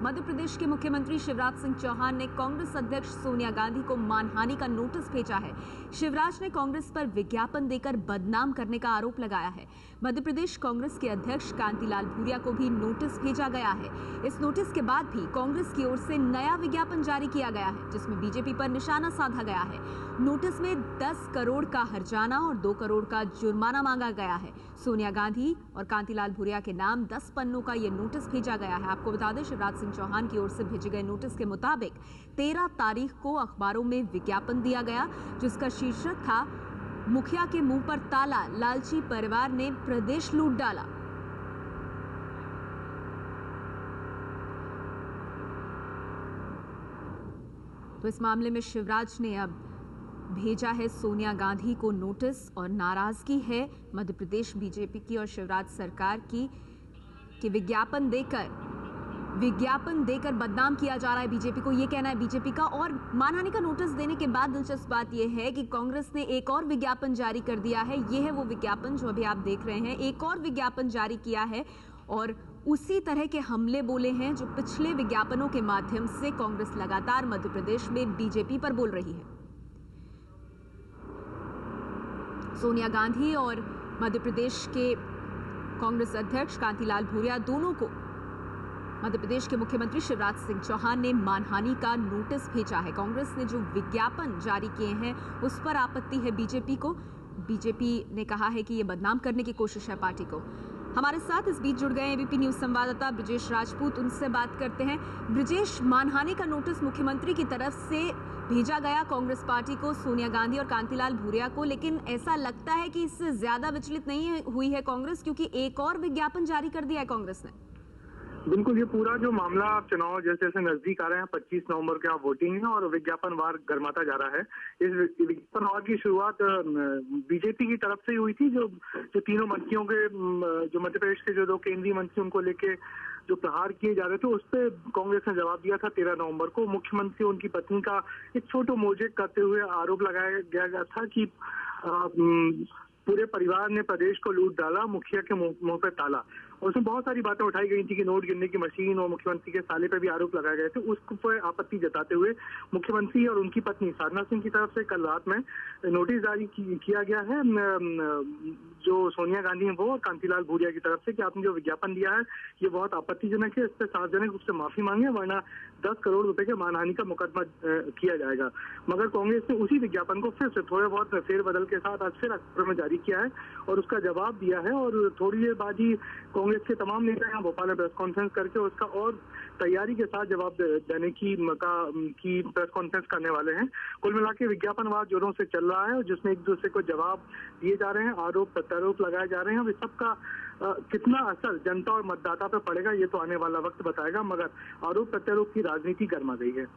मध्य प्रदेश के मुख्यमंत्री शिवराज सिंह चौहान ने कांग्रेस अध्यक्ष सोनिया गांधी को मानहानि का नोटिस भेजा है। शिवराज ने कांग्रेस पर विज्ञापन देकर बदनाम करने का आरोप लगाया है। मध्य प्रदेश कांग्रेस के अध्यक्ष कांतिलाल भूरिया को भी नोटिस भेजा गया है। इस नोटिस के बाद भी कांग्रेस की ओर से नया विज्ञापन जारी किया गया है, जिसमें बीजेपी पर निशाना साधा गया है। नोटिस में 10 करोड़ का हर्जाना और 2 करोड़ का जुर्माना मांगा गया है। सोनिया गांधी और कांतिलाल भूरिया के नाम 10 पन्नों का यह नोटिस भेजा गया है। आपको बता दें, शिवराज सिंह चौहान की ओर से भेजे गए नोटिस के मुताबिक 13 तारीख को अखबारों में विज्ञापन दिया गया, जिसका शीर्षक था मुखिया के मुंह पर ताला, लालची परिवार ने प्रदेश लूट डाला। तो इस मामले में शिवराज ने अब भेजा है सोनिया गांधी को नोटिस और नाराजगी है मध्य प्रदेश बीजेपी की और शिवराज सरकार की कि विज्ञापन देकर बदनाम किया जा रहा है बीजेपी को, ये कहना है बीजेपी का। और मानहानि का नोटिस देने के बाद दिलचस्प बात यह है कि कांग्रेस ने एक और विज्ञापन जारी कर दिया है। ये है वो विज्ञापन जो अभी आप देख रहे हैं। एक और विज्ञापन जारी किया है और उसी तरह के हमले बोले हैं जो पिछले विज्ञापनों के माध्यम से कांग्रेस लगातार मध्य प्रदेश में बीजेपी पर बोल रही है। सोनिया गांधी और मध्य प्रदेश के कांग्रेस अध्यक्ष कांतिलाल भूरिया दोनों को मध्य प्रदेश के मुख्यमंत्री शिवराज सिंह चौहान ने मानहानि का नोटिस भेजा है। कांग्रेस ने जो विज्ञापन जारी किए हैं उस पर आपत्ति है बीजेपी को। बीजेपी ने कहा है कि ये बदनाम करने की कोशिश है पार्टी को। हमारे साथ इस बीच जुड़ गए एबीपी न्यूज संवाददाता ब्रिजेश राजपूत, उनसे बात करते हैं। ब्रिजेश, मानहानि का नोटिस मुख्यमंत्री की तरफ से भेजा गया कांग्रेस पार्टी को, सोनिया गांधी और कांतिलाल भूरिया को, लेकिन ऐसा लगता है कि इससे ज्यादा विचलित नहीं हुई है कांग्रेस, क्योंकि एक और विज्ञापन जारी कर दिया है कांग्रेस ने। बिल्कुल, ये पूरा जो मामला चुनाव जैसे जैसे नजदीक आ रहे हैं, 25 नवंबर के यहाँ वोटिंग है और विज्ञापन वार गर्माता जा रहा है। इस विज्ञापन वार की शुरुआत बीजेपी की तरफ से ही हुई थी। जो तीनों मंत्रियों के, जो मध्य प्रदेश के जो 2 केंद्रीय मंत्री उनको लेके जो प्रहार किए जा रहे थे, उस पर कांग्रेस ने जवाब दिया था 13 नवंबर को। मुख्यमंत्री उनकी पत्नी का एक छोटो मोजेक करते हुए आरोप लगाया गया था कि पूरे परिवार ने प्रदेश को लूट डाला, मुखिया के मुंह पे ताला। और उसमें बहुत सारी बातें उठाई गई थी कि नोट गिनने की मशीन और मुख्यमंत्री के साले पे भी आरोप लगाए गए थे। उस पर आपत्ति जताते हुए मुख्यमंत्री और उनकी पत्नी साधना सिंह की तरफ से कल रात में नोटिस जारी किया गया है, जो सोनिया गांधी है वो और कांतिलाल भूरिया की तरफ से, कि आपने जो विज्ञापन दिया है ये बहुत आपत्तिजनक है, इस पर सार्वजनिक रूप से माफी मांगे, वरना 10 करोड़ रुपए के मानहानि का मुकदमा किया जाएगा। मगर कांग्रेस ने उसी विज्ञापन को फिर से थोड़े बहुत फेरबदल के साथ आज फिर अखबार में जारी किया है और उसका जवाब दिया है। और थोड़ी देर बाद ही कांग्रेस के तमाम नेता यहाँ भोपाल में प्रेस कॉन्फ्रेंस करके उसका और तैयारी के साथ जवाब देने की प्रेस कॉन्फ्रेंस करने वाले हैं। कुल मिला के विज्ञापनवाद जोरों से चल रहा है, जिसमें एक दूसरे को जवाब दिए जा रहे हैं, आरोप प्रत्यारोप लगाए जा रहे हैं। अब इस सबका कितना असर जनता और मतदाता पर पड़ेगा ये तो आने वाला वक्त बताएगा, मगर आरोप प्रत्यारोप की राजनीति गर्मा गई है।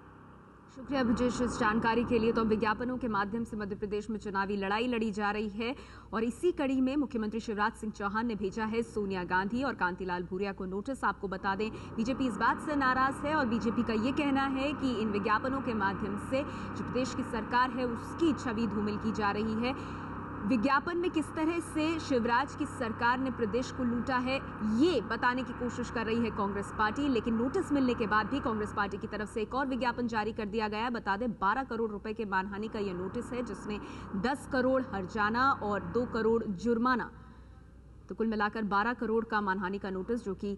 शुक्रिया ब्रिजेश इस जानकारी के लिए। तो विज्ञापनों के माध्यम से मध्य प्रदेश में चुनावी लड़ाई लड़ी जा रही है और इसी कड़ी में मुख्यमंत्री शिवराज सिंह चौहान ने भेजा है सोनिया गांधी और कांतिलाल भूरिया को नोटिस। आपको बता दें, बीजेपी इस बात से नाराज है और बीजेपी का ये कहना है कि इन विज्ञापनों के माध्यम से जो प्रदेश की सरकार है उसकी छवि धूमिल की जा रही है। विज्ञापन में किस तरह से शिवराज की सरकार ने प्रदेश को लूटा है ये बताने की कोशिश कर रही है कांग्रेस पार्टी, लेकिन नोटिस मिलने के बाद भी कांग्रेस पार्टी की तरफ से एक और विज्ञापन जारी कर दिया गया है। बता दें, 12 करोड़ रुपए के मानहानि का यह नोटिस है, जिसमें 10 करोड़ हर्जाना और 2 करोड़ जुर्माना, तो कुल मिलाकर 12 करोड़ का मानहानि का नोटिस जो कि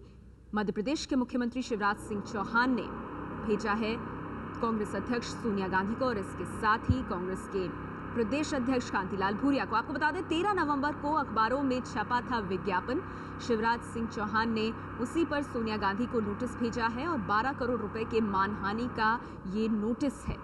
मध्य प्रदेश के मुख्यमंत्री शिवराज सिंह चौहान ने भेजा है कांग्रेस अध्यक्ष सोनिया गांधी को और इसके साथ ही कांग्रेस के प्रदेश अध्यक्ष कांतिलाल भूरिया को। आपको बता दें, 13 नवंबर को अखबारों में छपा था विज्ञापन। शिवराज सिंह चौहान ने उसी पर सोनिया गांधी को नोटिस भेजा है और 12 करोड़ रुपए के मानहानि का ये नोटिस है।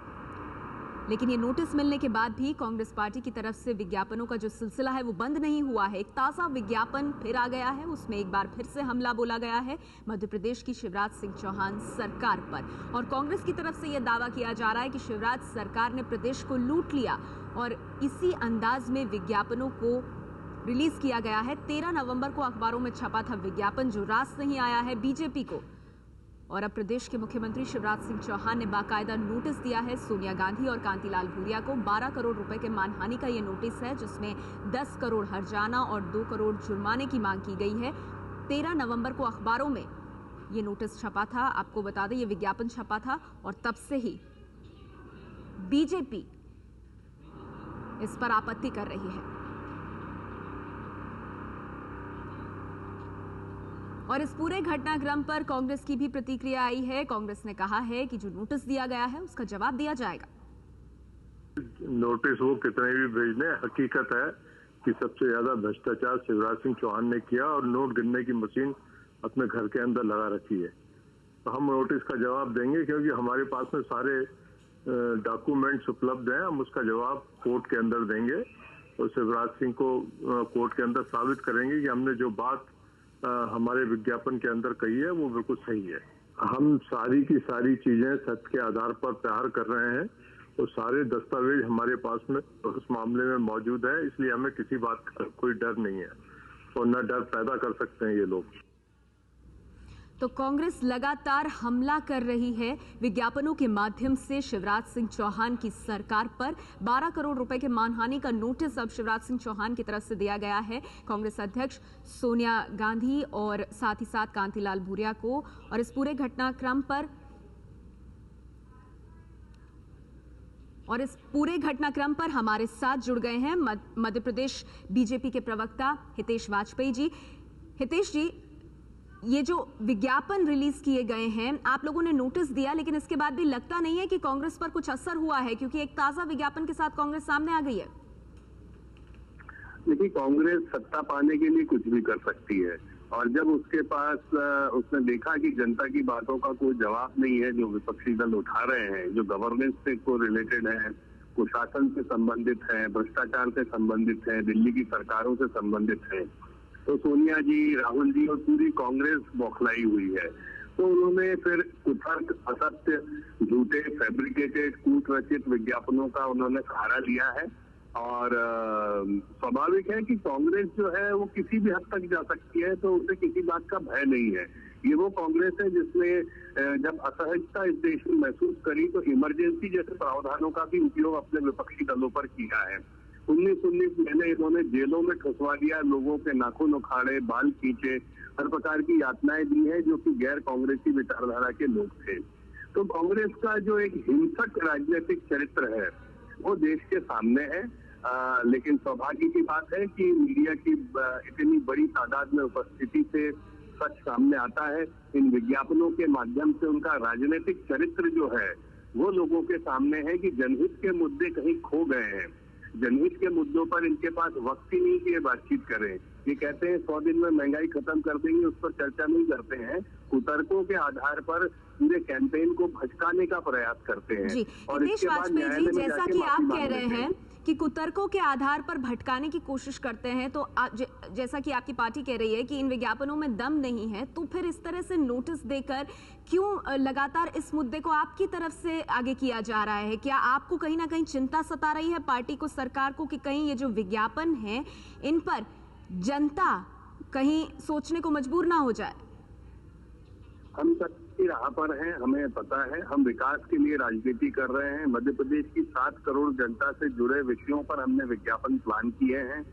लेकिन ये नोटिस मिलने के बाद भी कांग्रेस पार्टी की तरफ से विज्ञापनों का जो सिलसिला है वो बंद नहीं हुआ है। एक ताज़ा विज्ञापन फिर आ गया है, उसमें एक बार फिर से हमला बोला गया है मध्य प्रदेश की शिवराज सिंह चौहान सरकार पर और कांग्रेस की तरफ से यह दावा किया जा रहा है कि शिवराज सरकार ने प्रदेश को लूट लिया और इसी अंदाज में विज्ञापनों को रिलीज किया गया है। 13 नवंबर को अखबारों में छपा था विज्ञापन जो रास नहीं आया है बीजेपी को और अब प्रदेश के मुख्यमंत्री शिवराज सिंह चौहान ने बाकायदा नोटिस दिया है सोनिया गांधी और कांतिलाल भूरिया को। 12 करोड़ रुपए के मानहानि का यह नोटिस है, जिसमें 10 करोड़ हर्जाना और 2 करोड़ जुर्माने की मांग की गई है। 13 नवंबर को अखबारों में ये नोटिस छपा था। आपको बता दें ये विज्ञापन छपा था और तब से ही बीजेपी इस पर आपत्ति कर रही है। और इस पूरे घटनाक्रम पर कांग्रेस की भी प्रतिक्रिया आई है। कांग्रेस ने कहा है कि जो नोटिस दिया गया है उसका जवाब दिया जाएगा। नोटिस वो कितने भी भेजने, हकीकत है कि सबसे ज्यादा भ्रष्टाचार शिवराज सिंह चौहान ने किया और नोट गिनने की मशीन अपने घर के अंदर लगा रखी है। तो हम नोटिस का जवाब देंगे क्योंकि हमारे पास में सारे डॉक्यूमेंट्स उपलब्ध हैं। हम उसका जवाब कोर्ट के अंदर देंगे और शिवराज सिंह को कोर्ट के अंदर साबित करेंगे कि हमने जो बात हमारे विज्ञापन के अंदर कही है वो बिल्कुल सही है। हम सारी की सारी चीजें सत्य के आधार पर तैयार कर रहे हैं और सारे दस्तावेज हमारे पास में उस मामले में मौजूद है, इसलिए हमें किसी बात का कोई डर नहीं है और न डर पैदा कर सकते हैं ये लोग। तो कांग्रेस लगातार हमला कर रही है विज्ञापनों के माध्यम से शिवराज सिंह चौहान की सरकार पर। 12 करोड़ रुपए के मानहानि का नोटिस अब शिवराज सिंह चौहान की तरफ से दिया गया है कांग्रेस अध्यक्ष सोनिया गांधी और साथ ही साथ कांतिलाल भूरिया को। और इस पूरे घटनाक्रम पर हमारे साथ जुड़ गए हैं मध्य प्रदेश बीजेपी के प्रवक्ता हितेश वाजपेयी जी। हितेश जी, ये जो विज्ञापन रिलीज किए गए हैं, आप लोगों ने नोटिस दिया, लेकिन इसके बाद भी लगता नहीं है कि कांग्रेस पर कुछ असर हुआ है, क्योंकि एक ताजा विज्ञापन के साथ कांग्रेस सामने आ गई है। देखिए, कांग्रेस सत्ता पाने के लिए कुछ भी कर सकती है और जब उसके पास उसने देखा कि जनता की बातों का कोई जवाब नहीं है जो विपक्षी दल उठा रहे हैं, जो गवर्नेंस से को रिलेटेड है, कुशासन से संबंधित है, भ्रष्टाचार से संबंधित है, दिल्ली की सरकारों से संबंधित है, तो सोनिया जी, राहुल जी और पूरी कांग्रेस बौखलाई हुई है। तो उन्होंने फिर कुतर्क, असत्य, झूठे, फैब्रिकेटेड, कूट रचित विज्ञापनों का उन्होंने सहारा लिया है। और स्वाभाविक है कि कांग्रेस जो है वो किसी भी हद तक जा सकती है, तो उसे किसी बात का भय नहीं है। ये वो कांग्रेस है जिसने जब असहजता इस देश में महसूस करी तो इमरजेंसी जैसे प्रावधानों का भी उपयोग अपने विपक्षी दलों पर किया है। 19 महीने इन्होंने जेलों में ठुसवा दिया, लोगों के नाखून उखाड़े, बाल खींचे, हर प्रकार की यातनाएं दी है जो कि गैर कांग्रेसी विचारधारा के लोग थे। तो कांग्रेस का जो एक हिंसक राजनीतिक चरित्र है वो देश के सामने है। लेकिन सौभाग्य की बात है कि मीडिया की इतनी बड़ी तादाद में उपस्थिति से सच सामने आता है। इन विज्ञापनों के माध्यम से उनका राजनीतिक चरित्र जो है वो लोगों के सामने है कि जनहित के मुद्दे कहीं खो गए हैं। जनहित के मुद्दों पर इनके पास वक्त ही नहीं कि ये बातचीत करें। ये कहते हैं 100 दिन में महंगाई खत्म कर देंगे, उस पर चर्चा नहीं करते हैं। कुतर्कों के आधार पर पूरे कैंपेन को भटकाने का प्रयास करते हैं। जी, और इसके बाद न्यायालय में जैसा कि आप कह रहे हैं कि कुतर्कों के आधार पर भटकाने की कोशिश करते हैं, तो जैसा कि आपकी पार्टी कह रही है कि इन विज्ञापनों में दम नहीं है, तो फिर इस तरह से नोटिस देकर क्यों लगातार इस मुद्दे को आपकी तरफ से आगे किया जा रहा है? क्या आपको कहीं ना कहीं चिंता सता रही है पार्टी को, सरकार को, कि कहीं ये जो विज्ञापन है इन पर जनता कहीं सोचने को मजबूर ना हो जाए? हम सबकी राह पर हैं, हमें पता है, हम विकास के लिए राजनीति कर रहे हैं। मध्य प्रदेश की 7 करोड़ जनता से जुड़े विषयों पर हमने विज्ञापन प्लान किए हैं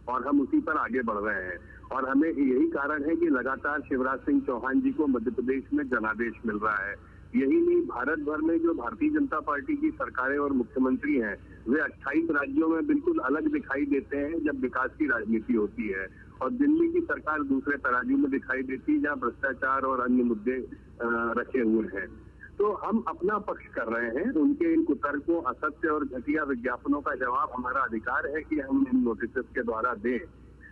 और हम उसी पर आगे बढ़ रहे हैं। और हमें यही कारण है कि लगातार शिवराज सिंह चौहान जी को मध्य प्रदेश में जनादेश मिल रहा है। यही नहीं, भारत भर में जो भारतीय जनता पार्टी की सरकारें और मुख्यमंत्री हैं वे 28 राज्यों में बिल्कुल अलग दिखाई देते हैं जब विकास की राजनीति होती है, और दिल्ली की सरकार दूसरे तराजू में दिखाई देती है जहाँ भ्रष्टाचार और अन्य मुद्दे रखे हुए हैं। तो हम अपना पक्ष कर रहे हैं। उनके इन कुतर्कों, असत्य और घटिया विज्ञापनों का जवाब हमारा अधिकार है कि हम इन नोटिस के द्वारा दें,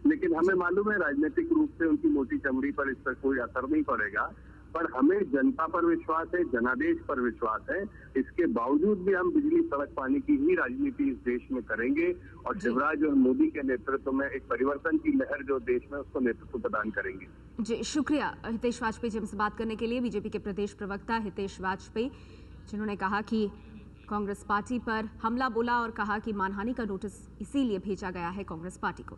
लेकिन हमें मालूम है राजनीतिक रूप से उनकी मोटी चमड़ी पर इस पर कोई असर नहीं पड़ेगा। पर हमें जनता पर विश्वास है, जनादेश पर विश्वास है। इसके बावजूद भी हम बिजली सड़क पानी की ही राजनीति इस देश में करेंगे और शिवराज और मोदी के नेतृत्व में एक परिवर्तन की लहर जो देश में उसको नेतृत्व प्रदान करेंगे। जी, शुक्रिया हितेश वाजपेयी जी हमसे बात करने के लिए। बीजेपी के प्रदेश प्रवक्ता हितेश वाजपेयी, जिन्होंने कहा कि कांग्रेस पार्टी पर हमला बोला और कहा कि मानहानि का नोटिस इसीलिए भेजा गया है कांग्रेस पार्टी को।